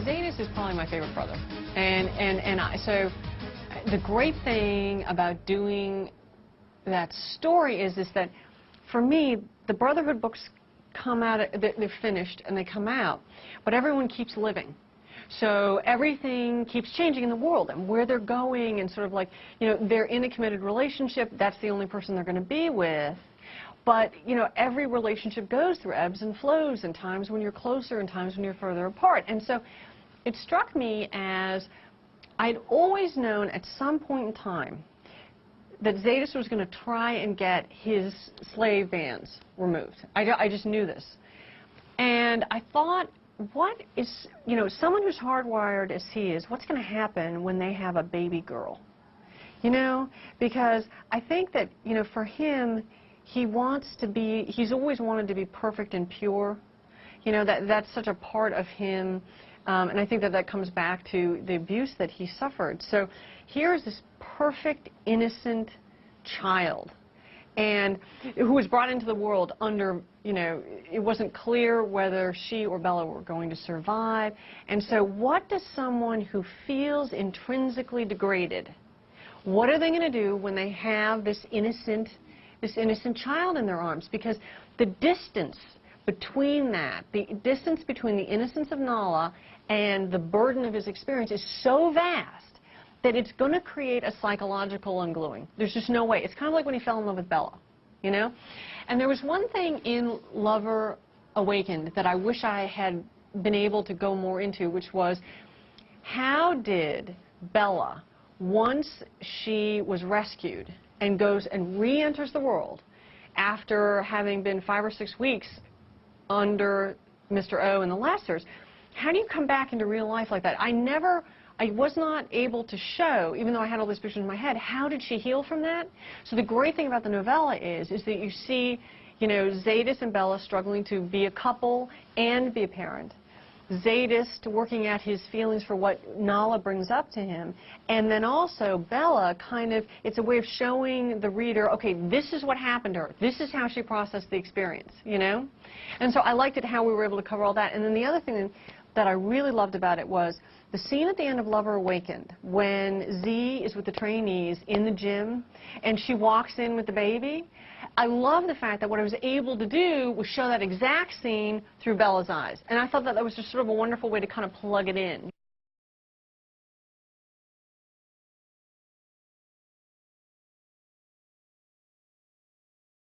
Zetas is probably my favorite brother. So the great thing about doing that story is that, for me, the Brotherhood books come out, they're finished and they come out, but everyone keeps living. So everything keeps changing in the world and where they're going, and sort of like, you know, they're in a committed relationship, that's the only person they're going to be with. But, you know, every relationship goes through ebbs and flows, and times when you're closer and times when you're further apart. And so it struck me as I'd always known at some point in time that Zetas was going to try and get his slave bans removed. I just knew this. And I thought, what is, you know, someone who's hardwired as he is, what's going to happen when they have a baby girl? You know, because I think that, you know, for him, he wants to be, he's always wanted to be perfect and pure. You know, that's such a part of him, and I think that comes back to the abuse that he suffered. So here's this perfect, innocent child, and who was brought into the world under, you know, it wasn't clear whether she or Bella were going to survive. And so what does someone who feels intrinsically degraded, what are they going to do when they have this innocent child in their arms? Because the distance between that, the distance between the innocence of Nala and the burden of his experience is so vast that it's going to create a psychological ungluing. There's just no way. It's kind of like when he fell in love with Bella, you know? And there was one thing in Lover Awakened that I wish I had been able to go more into, which was, how did Bella, once she was rescued and goes and re-enters the world after having been 5 or 6 weeks under Mr. O and the Lessers, how do you come back into real life like that? I was not able to show, even though I had all these pictures in my head, how did she heal from that? So the great thing about the novella is that you see, you know, Zetas and Bella struggling to be a couple and be a parent. Zetas working out his feelings for what Nala brings up to him, and then also Bella kind of, it's a way of showing the reader, okay, this is what happened to her, this is how she processed the experience, you know? And so I liked it how we were able to cover all that. And then the other thing that I really loved about it was the scene at the end of Lover Awakened, when Z is with the trainees in the gym and she walks in with the baby. I love the fact that what I was able to do was show that exact scene through Bella's eyes. And I thought that was just sort of a wonderful way to kind of plug it in.